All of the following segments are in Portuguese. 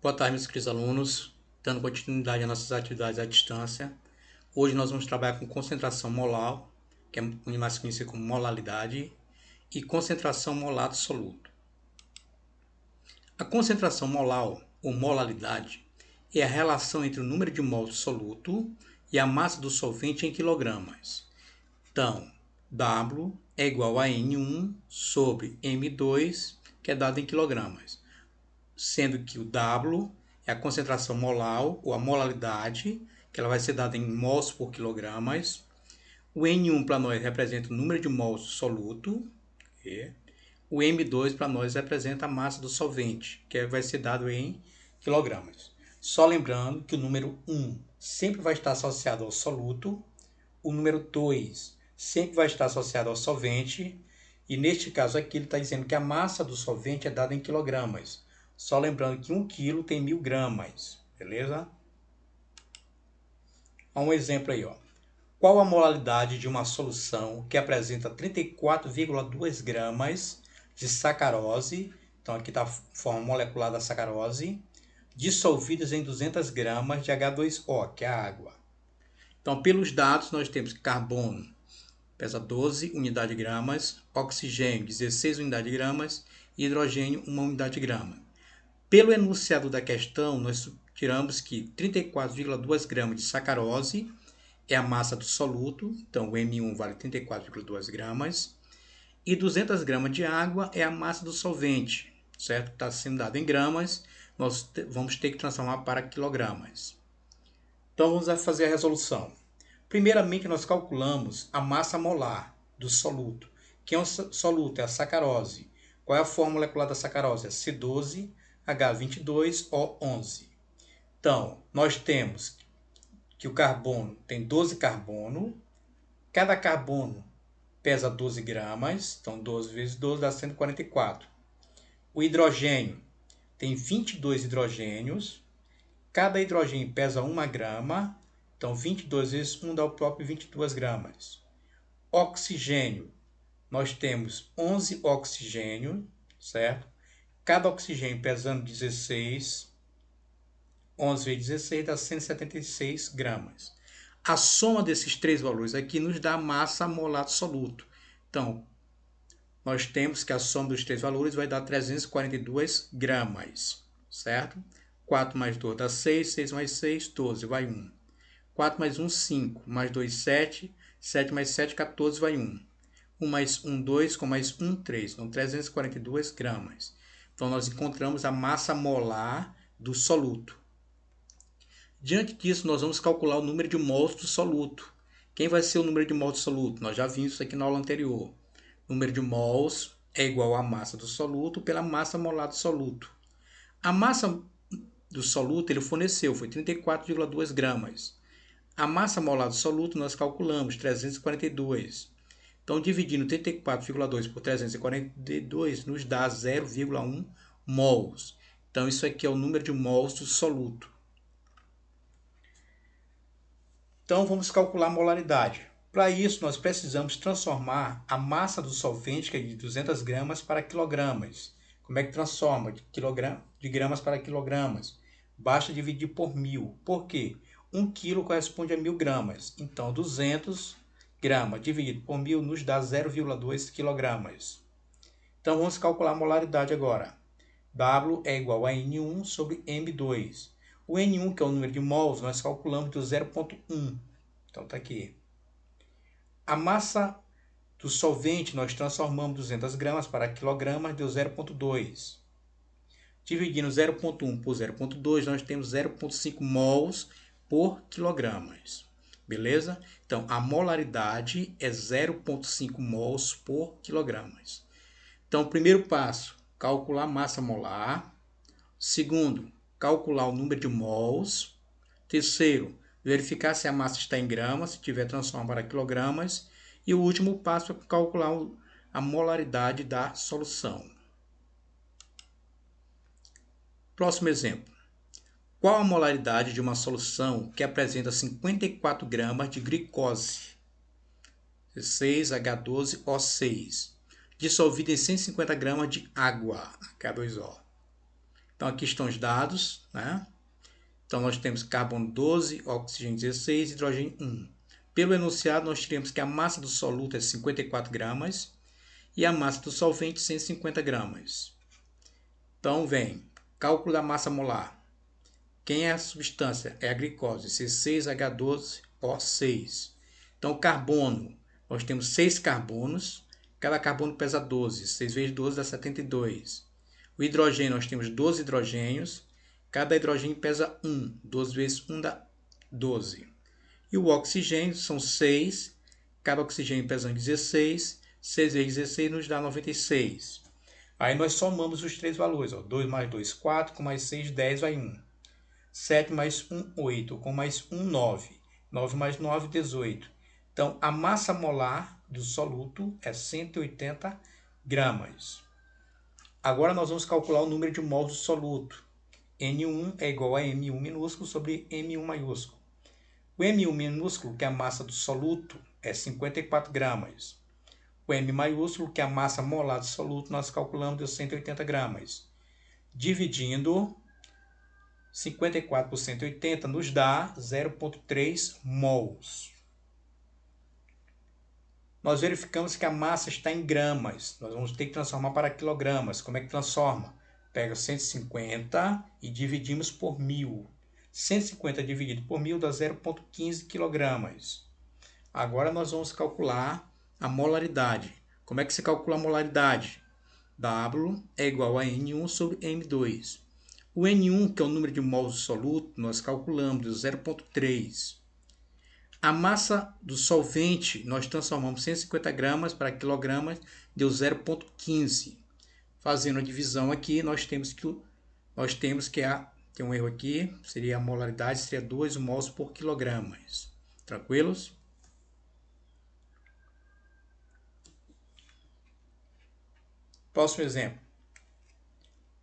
Boa tarde, meus queridos alunos. Dando continuidade às nossas atividades à distância. Hoje nós vamos trabalhar com concentração molar, que é mais conhecido como molalidade, e concentração molar do soluto. A concentração molar, ou molalidade, é a relação entre o número de mols do soluto e a massa do solvente em quilogramas. Então, W é igual a N1 sobre M2, que é dado em quilogramas, sendo que o W é a concentração molar ou a molaridade, que ela vai ser dada em mols por quilogramas. O N1 para nós representa o número de mols do soluto. O M2 para nós representa a massa do solvente, que vai ser dado em quilogramas. Só lembrando que o número 1 sempre vai estar associado ao soluto, o número 2 sempre vai estar associado ao solvente, e neste caso aqui ele está dizendo que a massa do solvente é dada em quilogramas. Só lembrando que 1 quilo tem 1000 gramas, beleza? Um exemplo aí, ó. Qual a molaridade de uma solução que apresenta 34,2 gramas de sacarose? Então aqui está a forma molecular da sacarose, dissolvidas em 200 gramas de H2O, que é a água. Então, pelos dados, nós temos que carbono pesa 12 unidades de gramas, oxigênio 16 unidades de gramas e hidrogênio 1 unidade de grama. Pelo enunciado da questão, nós tiramos que 34,2 gramas de sacarose é a massa do soluto, então o M1 vale 34,2 gramas, e 200 gramas de água é a massa do solvente, certo? Está sendo dado em gramas, nós vamos ter que transformar para quilogramas. Então vamos fazer a resolução. Primeiramente, nós calculamos a massa molar do soluto. Quem é o soluto? É a sacarose. Qual é a fórmula molecular da sacarose? É C12H22O11. Então, nós temos que o carbono tem 12 carbono. Cada carbono pesa 12 gramas. Então, 12 vezes 12 dá 144. O hidrogênio tem 22 hidrogênios. Cada hidrogênio pesa 1 grama. Então, 22 vezes 1 dá o próprio 22 gramas. Oxigênio, nós temos 11 oxigênios, certo? Cada oxigênio pesando 16, 11 vezes 16 dá 176 gramas. A soma desses três valores aqui nos dá a massa molar do soluto. Então, nós temos que a soma dos três valores vai dar 342 gramas, certo? 4 mais 2 dá 6, 6 mais 6, 12, vai 1. 4 mais 1, 5, mais 2, 7, 7 mais 7, 14, vai 1. 1 mais 1, 2, com mais 1, 3. Então, 342 gramas. Então, nós encontramos a massa molar do soluto. Diante disso, nós vamos calcular o número de mols do soluto. Quem vai ser o número de mols do soluto? Nós já vimos isso aqui na aula anterior. O número de mols é igual à massa do soluto pela massa molar do soluto. A massa do soluto ele forneceu, foi 34,2 gramas. A massa molar do soluto nós calculamos 342. Então, dividindo 34,2 por 342 nos dá 0,1 mols. Então, isso aqui é o número de mols do soluto. Então, vamos calcular a molaridade. Para isso, nós precisamos transformar a massa do solvente, que é de 200 gramas, para quilogramas. Como é que transforma de gramas para quilogramas? Basta dividir por 1000. Por quê? 1 quilo corresponde a 1000 gramas. Então, 200 gramas dividido por 1000 nos dá 0,2 quilogramas. Então, vamos calcular a molaridade agora. W é igual a N1 sobre M2. O N1, que é o número de mols, nós calculamos do 0,1. Então, está aqui. A massa do solvente, nós transformamos 200 gramas para quilogramas, deu 0,2. Dividindo 0,1 por 0,2, nós temos 0,5 mols por quilogramas. Beleza? Então, a molaridade é 0,5 mols por quilogramas. Então, primeiro passo, calcular a massa molar. Segundo, calcular o número de mols. Terceiro, verificar se a massa está em gramas, se tiver, transformar para quilogramas. E o último passo é calcular a molaridade da solução. Próximo exemplo. Qual a molaridade de uma solução que apresenta 54 gramas de glicose, 6H12O6, dissolvida em 150 gramas de água, H2O? Então aqui estão os dados, né? Então nós temos carbono 12, oxigênio 16, hidrogênio 1. Pelo enunciado nós teremos que a massa do soluto é 54 gramas e a massa do solvente 150 gramas. Então vem, cálculo da massa molar. Quem é a substância? É a glicose, C6H12O6. Então carbono, nós temos 6 carbonos, cada carbono pesa 12, 6 vezes 12 dá 72. O hidrogênio, nós temos 12 hidrogênios, cada hidrogênio pesa 1, 12 vezes 1 dá 12. E o oxigênio são 6, cada oxigênio pesa 16, 6 vezes 16 nos dá 96. Aí nós somamos os três valores, ó. 2 mais 2, 4, com mais 6, 10, vai 1. 7 mais 1, 8, com mais 1, 9. 9 mais 9, 18. Então, a massa molar do soluto é 180 gramas. Agora nós vamos calcular o número de mols do soluto. N1 é igual a M1 minúsculo sobre M1 maiúsculo. O M1 minúsculo, que é a massa do soluto, é 54 gramas. O M maiúsculo, que é a massa molar do soluto, nós calculamos de 180 gramas. Dividindo 54 por 180 nos dá 0,3 mols. Nós verificamos que a massa está em gramas. Nós vamos ter que transformar para quilogramas. Como é que transforma? Pega 150 e dividimos por 1000. 150 dividido por 1000 dá 0,15 quilogramas. Agora nós vamos calcular a molaridade. Como é que se calcula a molaridade? W é igual a N1 sobre M2. O N1, que é o número de mols do soluto, nós calculamos de 0,3. A massa do solvente, nós transformamos 150 gramas para quilogramas, deu 0,15. Fazendo a divisão aqui, nós temos que tem um erro aqui, seria a molaridade, seria 2 mols por quilogramas. Tranquilos? Próximo exemplo.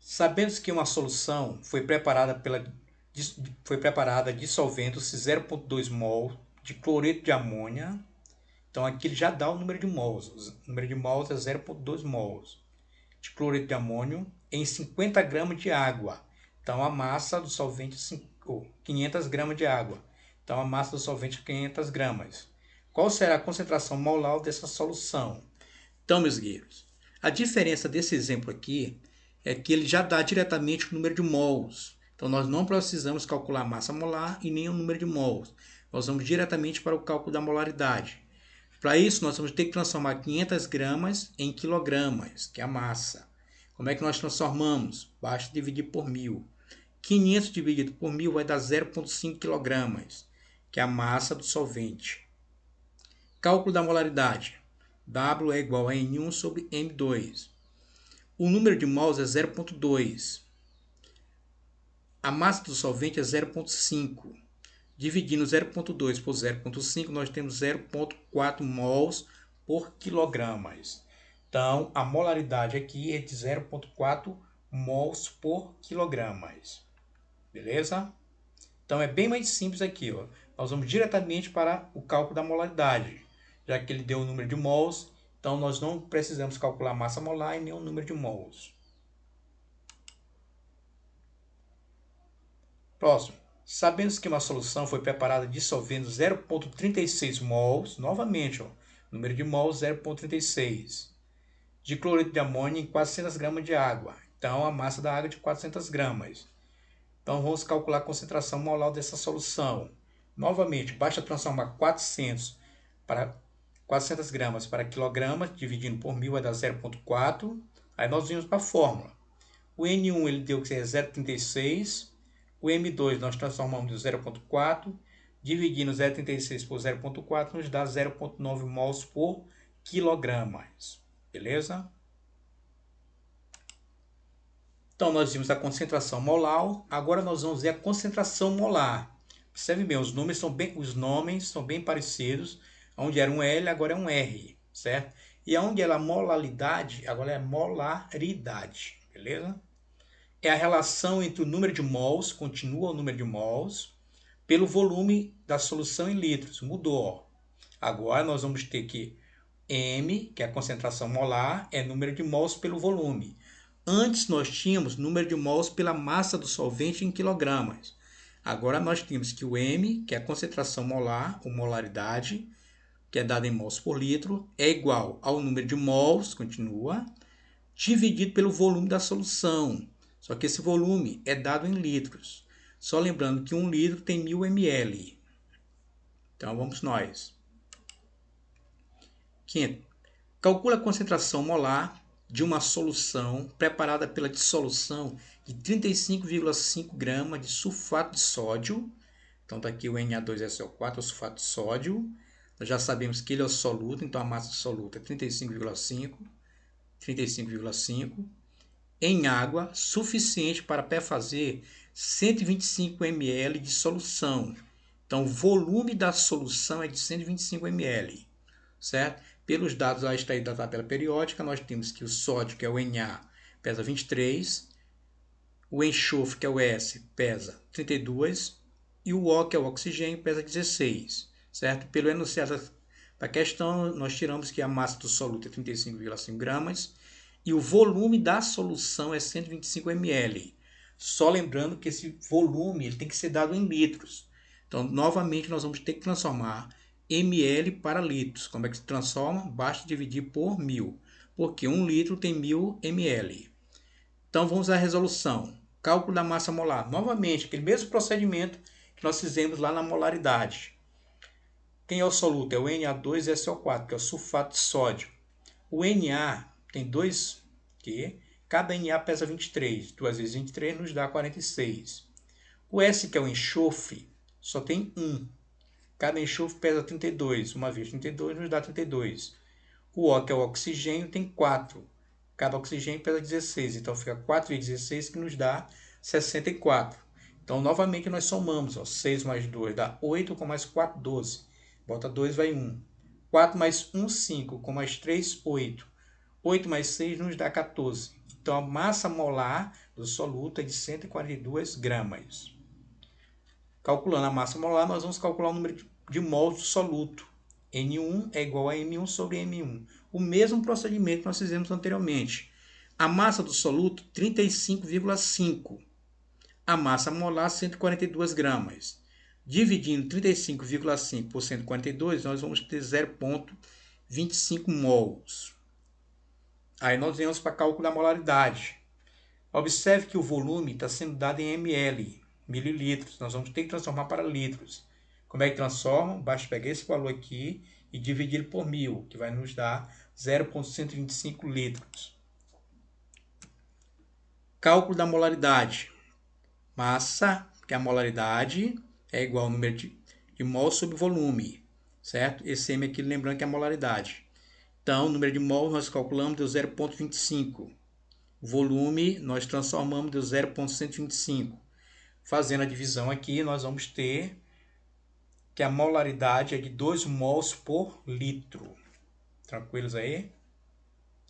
Sabendo que uma solução foi preparada dissolvendo-se 0,2 mol de cloreto de amônia. Então aqui ele já dá o número de mols. O número de mols é 0,2 mols de cloreto de amônio em 50 gramas de água. Então a massa do solvente é 500 gramas de água. Então a massa do solvente é 500 gramas. Qual será a concentração molar dessa solução? Então, meus guerreiros, a diferença desse exemplo aqui é que ele já dá diretamente o número de mols. Então, nós não precisamos calcular a massa molar e nem o número de mols. Nós vamos diretamente para o cálculo da molaridade. Para isso, nós vamos ter que transformar 500 gramas em quilogramas, que é a massa. Como é que nós transformamos? Basta dividir por 1000. 500 dividido por 1000 vai dar 0,5 quilogramas, que é a massa do solvente. Cálculo da molaridade. W é igual a N1 sobre M2. O número de mols é 0,2. A massa do solvente é 0,5. Dividindo 0,2 por 0,5, nós temos 0,4 mols por quilogramas. Então, a molaridade aqui é de 0,4 mols por quilogramas. Beleza? Então, é bem mais simples aqui. Ó. Nós vamos diretamente para o cálculo da molaridade. Já que ele deu o número de mols, então nós não precisamos calcular a massa molar e nem o número de mols. Próximo. Sabendo que uma solução foi preparada dissolvendo 0,36 mols, novamente, ó, número de mols 0,36, de cloreto de amônio em 400 gramas de água. Então, a massa da água é de 400 gramas. Então, vamos calcular a concentração molar dessa solução. Novamente, basta transformar 400 gramas para quilogramas, dividindo por 1000 vai dar 0,4. Aí nós vimos para a fórmula. O N1 ele deu que é 0,36. O M2 nós transformamos em 0,4. Dividindo 0,36 por 0,4 nos dá 0,9 mols por quilogramas. Beleza? Então nós vimos a concentração molar. Agora nós vamos ver a concentração molar. Observe bem, os nomes são bem parecidos. Onde era um L, agora é um R, certo? E onde era molaridade, agora é molaridade, beleza? É a relação entre o número de mols, continua o número de mols, pelo volume da solução em litros, mudou. Agora nós vamos ter que M, que é a concentração molar, é número de mols pelo volume. Antes nós tínhamos número de mols pela massa do solvente em quilogramas. Agora nós temos que o M, que é a concentração molar, ou molaridade, que é dada em mols por litro, é igual ao número de mols, continua, dividido pelo volume da solução. Só que esse volume é dado em litros. Só lembrando que 1 litro tem 1000 ml. Então vamos nós. Quinto, calcula a concentração molar de uma solução preparada pela dissolução de 35,5 gramas de sulfato de sódio. Então está aqui o Na2SO4, o sulfato de sódio. Nós já sabemos que ele é o soluto, então a massa soluta é 35,5 em água suficiente para perfazer 125 ml de solução. Então o volume da solução é de 125 ml, certo? Pelos dados lá extraídos da tabela periódica, nós temos que o sódio, que é o Na, pesa 23, o enxofre, que é o S, pesa 32 e o O, que é o oxigênio, pesa 16, certo? Pelo enunciado da questão, nós tiramos que a massa do soluto é 35,5 gramas e o volume da solução é 125 ml. Só lembrando que esse volume ele tem que ser dado em litros. Então, novamente, nós vamos ter que transformar ml para litros. Como é que se transforma? Basta dividir por 1000, porque 1 litro tem 1000 ml. Então, vamos à resolução. Cálculo da massa molar. Novamente, aquele mesmo procedimento que nós fizemos lá na molaridade. Quem é o soluto? É o Na2SO4, que é o sulfato de sódio. O Na tem 2 Q, cada Na pesa 23. 2 vezes 23 nos dá 46. O S, que é o enxofre, só tem 1. Cada enxofre pesa 32. 1 vezes 32 nos dá 32. O O, que é o oxigênio, tem 4. Cada oxigênio pesa 16. Então fica 4 vezes 16 que nos dá 64. Então novamente nós somamos. 6 mais 2 dá 8, com mais 4, 12. Bota 2, vai 1. 4 mais 1, 5. Com mais 3, 8. 8 mais 6 nos dá 14. Então a massa molar do soluto é de 142 gramas. Calculando a massa molar, nós vamos calcular o número de mols do soluto. N1 é igual a M1 sobre M1. O mesmo procedimento que nós fizemos anteriormente. A massa do soluto, 35,5. A massa molar, 142 gramas. Dividindo 35,5 por 142, nós vamos ter 0,25 mols. Aí nós vamos para cálculo da molaridade. Observe que o volume está sendo dado em ml, mililitros. Nós vamos ter que transformar para litros. Como é que transforma? Basta pegar esse valor aqui e dividir por 1000, que vai nos dar 0,125 litros. Cálculo da molaridade. Massa, que é a molaridade, é igual ao número de mol sobre volume, certo? Esse M aqui, lembrando que é a molaridade. Então, o número de mol nós calculamos deu 0,25. O volume nós transformamos deu 0,125. Fazendo a divisão aqui, nós vamos ter que a molaridade é de 2 mols por litro. Tranquilos aí?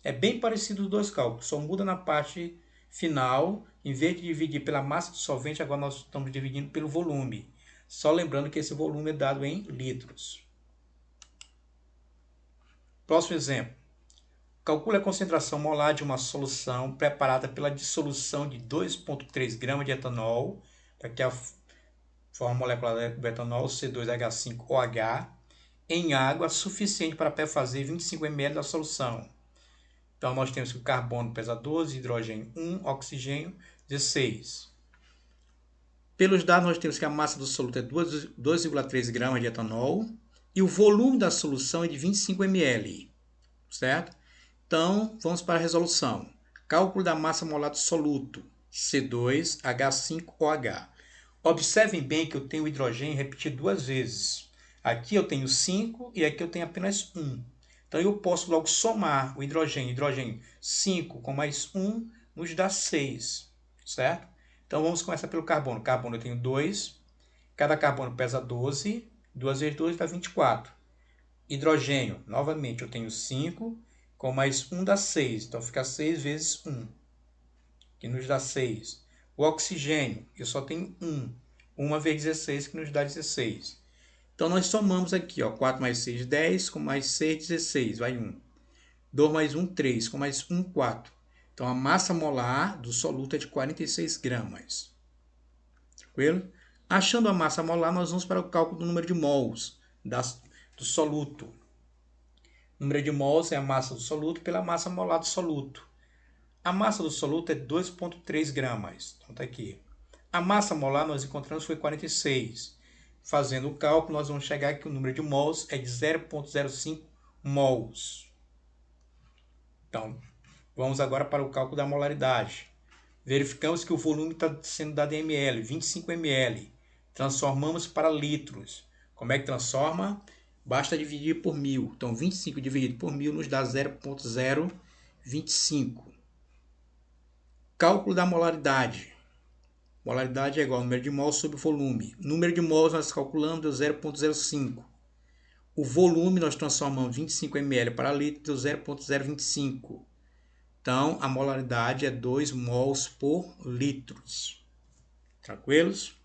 É bem parecido os dois cálculos, só muda na parte final. Em vez de dividir pela massa do solvente, agora nós estamos dividindo pelo volume. Só lembrando que esse volume é dado em litros. Próximo exemplo. Calcule a concentração molar de uma solução preparada pela dissolução de 2,3 gramas de etanol, aqui a forma molecular do etanol, C2H5OH, em água suficiente para perfazer 25 ml da solução. Então, nós temos que o carbono pesa 12, hidrogênio 1, oxigênio 16. Pelos dados, nós temos que a massa do soluto é 2,3 gramas de etanol e o volume da solução é de 25 ml, certo? Então, vamos para a resolução. Cálculo da massa molar do soluto, C2H5OH. Observem bem que eu tenho o hidrogênio repetido 2 vezes. Aqui eu tenho 5 e aqui eu tenho apenas 1. Então, eu posso logo somar o hidrogênio. Hidrogênio 5 com mais 1 nos dá 6, certo? Então, vamos começar pelo carbono. Carbono eu tenho 2. Cada carbono pesa 12. 2 vezes 2 dá 24. Hidrogênio, novamente, eu tenho 5. Com mais 1 dá 6. Então, fica 6 vezes 1, que nos dá 6. O oxigênio, eu só tenho 1. 1 vezes 16, que nos dá 16. Então, nós somamos aqui, ó, 4 mais 6, 10, com mais 6, 16, vai 1. 2 mais 1, 3, com mais 1, 4. Então, a massa molar do soluto é de 46 gramas. Tranquilo? Achando a massa molar, nós vamos para o cálculo do número de mols do soluto. O número de mols é a massa do soluto pela massa molar do soluto. A massa do soluto é 2,3 gramas. Então, está aqui. A massa molar nós encontramos foi 46. Fazendo o cálculo, nós vamos chegar que o número de mols é de 0,05 mols. Então, vamos agora para o cálculo da molaridade. Verificamos que o volume está sendo dado em ml, 25 ml. Transformamos para litros. Como é que transforma? Basta dividir por 1000. Então, 25 dividido por 1000 nos dá 0,025. Cálculo da molaridade. Molaridade é igual ao número de mols sobre o volume. O número de mols nós calculamos deu 0,05. O volume nós transformamos 25 ml para litro, deu 0,025. Então, a molaridade é 2 mols por litros. Tranquilos?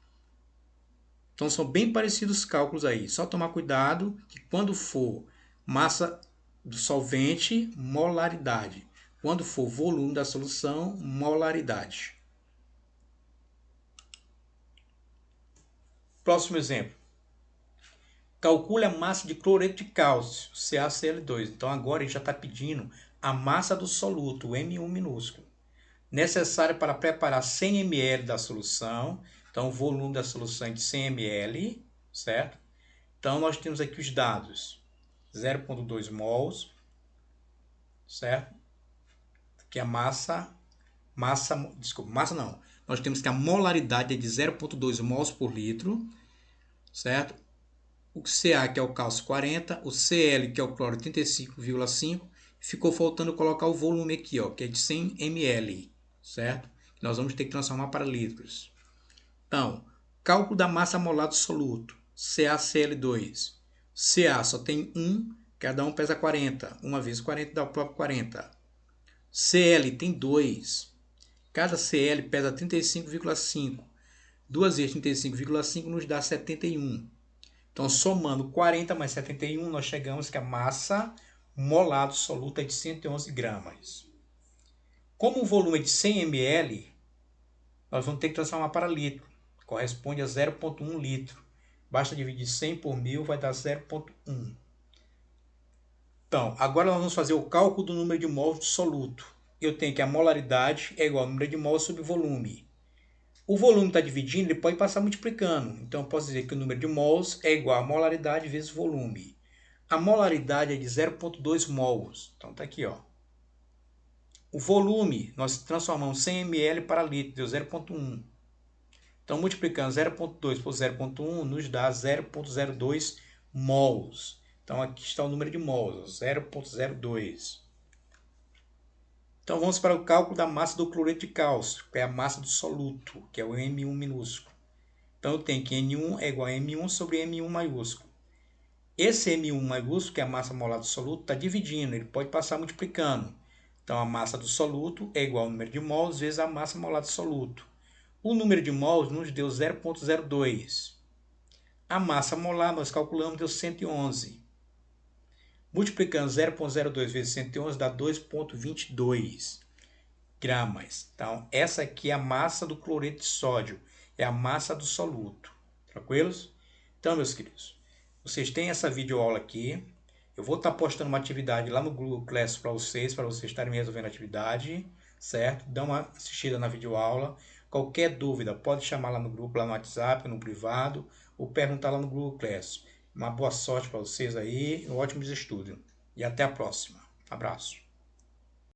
Então, são bem parecidos os cálculos aí. Só tomar cuidado que quando for massa do solvente, molaridade. Quando for volume da solução, molaridade. Próximo exemplo. Calcule a massa de cloreto de cálcio, CaCl2. Então, agora ele já está pedindo a massa do soluto, o M1 minúsculo, necessária para preparar 100 ml da solução. Então, o volume da solução é de 100 ml, certo? Então, nós temos aqui os dados. 0,2 mols, certo? Que a massa não. Nós temos que a molaridade é de 0,2 mols por litro, certo? O Ca, que é o cálcio, 40, o Cl, que é o cloro, 85,5. Ficou faltando colocar o volume aqui, ó, que é de 100 ml, certo? Nós vamos ter que transformar para litros. Então, cálculo da massa molar do soluto, CaCl2. Ca só tem 1, cada um pesa 40. 1 vezes 40 dá o próprio 40. Cl tem 2. Cada Cl pesa 35,5. 2 vezes 35,5 nos dá 71. Então, somando 40 mais 71, nós chegamos que a massa molar do soluto é de 111 gramas. Como o volume é de 100 ml, nós vamos ter que transformar para litro. Corresponde a 0,1 litro. Basta dividir 100 por 1000, vai dar 0,1. Então, agora nós vamos fazer o cálculo do número de mols do soluto. Eu tenho que a molaridade é igual ao número de mols sobre volume. O volume está dividindo, ele pode passar multiplicando. Então, eu posso dizer que o número de mols é igual a molaridade vezes volume. A molaridade é de 0,2 mols. Então, está aqui, ó. O volume, nós transformamos 100 ml para litro, deu 0,1. Então, multiplicando 0,2 por 0,1, nos dá 0,02 mols. Então, aqui está o número de mols, 0,02. Então, vamos para o cálculo da massa do cloreto de cálcio, que é a massa do soluto, que é o M1 minúsculo. Então, eu tenho que N1 é igual a M1 sobre M1 maiúsculo. Esse M1 maiúsculo, que é a massa molar do soluto, está dividindo, ele pode passar multiplicando. Então, a massa do soluto é igual ao número de mols vezes a massa molar do soluto. O número de mols nos deu 0,02. A massa molar, nós calculamos, deu 111. Multiplicando 0,02 vezes 111 dá 2,22 gramas. Então, essa aqui é a massa do cloreto de sódio. É a massa do soluto. Tranquilos? Então, meus queridos, vocês têm essa videoaula aqui. Eu vou estar postando uma atividade lá no Google Classroom para vocês estarem resolvendo a atividade, certo? Dá uma assistida na videoaula. Qualquer dúvida, pode chamar lá no grupo, lá no WhatsApp, no privado, ou perguntar lá no Google Classroom. Uma boa sorte para vocês aí, ótimos estudos. E até a próxima. Abraço.